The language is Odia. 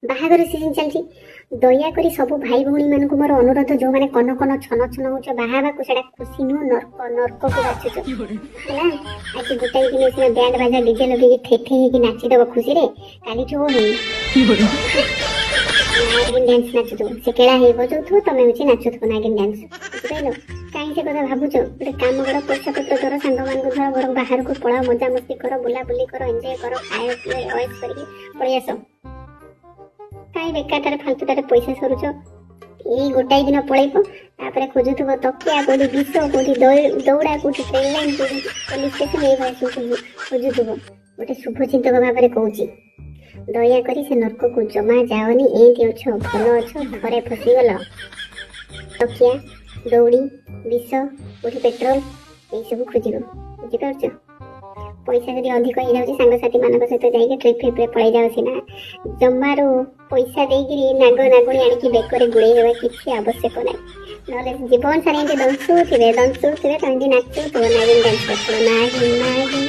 ବାହାଘର ସିଜନ ଚାଲିଛି। ଦୟାକରି ସବୁ ଭାଇ ଭଉଣୀ ମାନଙ୍କୁ ମୋର ଅନୁରୋଧ, ଯୋଉମାନେ କନ କନ ଛନ ଛନ ହଉଛ ବାହା ହେବାକୁ, ସେଟା ଖୁସି ନୁହଁ, ନର୍କକୁ ବାଛୁଛ ହେଲା। ଆଜି ଗୋଟାଏ ଦିନ ସିନା ବ୍ୟାଣ୍ଡ ବାଜା ଡିଜେ ଲଗେଇକି ଠେଠେ ହେଇକି ନାଚିଦବ ଖୁସିରେ, କାଲିଠୁ ହଉନି ନାଗିନ ଡ୍ୟାନ୍ସ ନାଚୁଥିବ। ସେ କେଳା ହେଇ ବଜଉଥିବ, ତମେ ହଉଛି ନାଚୁଥିବ ନାଗିନ ଡ୍ୟାନ୍ସ। ବୁଝିପାରିଲ? କାହିଁ ସେ କଥା ଭାବୁଛ? ଗୋଟେ କାମ କର, ପଇସା ପତ୍ର ଧର, ସାଙ୍ଗମାନଙ୍କୁ ଧର, ଘର ବାହାରକୁ ପଳାଅ, ମଜାମସ୍ତି କର, ବୁଲାବୁଲି କର, ଏଞ୍ଜୟ କର, ଖାଇବା ପିଇବା ଅଏସ୍ କରିକି ପଳେଇ ଆସ। କାହିଁ ବେକାରଟାରେ ଫାଲତୁଟାରେ ପଇସା ସରୁଛ? ଏଇ ଗୋଟାଏ ଦିନ ପଳେଇବ, ତାପରେ ଖୋଜୁଥିବ ତକିଆ, କୋଉଠି ବିଷ, କୋଉଠି ଦୌଡ଼ା, କୋଉଠି ଟ୍ରେନ୍ ଲାଇନ୍, କୋଉଠି ପୋଲିସ ଷ୍ଟେସନ, ଏଇଭଳିଆ ସବୁ ଖୋଜୁଥିବ। ଗୋଟେ ଶୁଭଚିନ୍ତକ ଭାବରେ କହୁଛି, ଦୟାକରି ସେ ନର୍କକୁ ଜମା ଯାଅନି। ଏଇଠି ଅଛ, ଭଲ ଅଛ, ଥରେ ଫସିଗଲ, ତକିଆ, ଦୌଡ଼ି, ବିଷ, କୋଉଠି ପେଟ୍ରୋଲ, ଏଇସବୁ ଖୋଜିବ। ବୁଝିପାରୁଛ? ପଇସା ଯଦି ଅଧିକ ହେଇଯାଉଛି, ସାଙ୍ଗସାଥି ମାନଙ୍କ ସହିତ ଯାଇକି ଟ୍ରିପ୍ ଫିପ୍ରେ ପଳେଇ ଯାଉ ସିନା, ଜମାରୁ ପଇସା ଦେଇକିରି ନାଗ ନାଗୁଣୀ ଆଣିକି ବେକରେ ଗୁଡ଼େଇ ଦେବା କିଛି ଆବଶ୍ୟକ ନାହିଁ। ନହେଲେ ଜୀବନ ସାରା ଏମିତି ଦଂଶୁଥିବେ, ତମେ ଏମିତି ନାଚୁଥିବ, ନାଗିନ ଡ୍ୟାନ୍ସ କରୁଥିବ, ନାଗିନ ନାଗିନ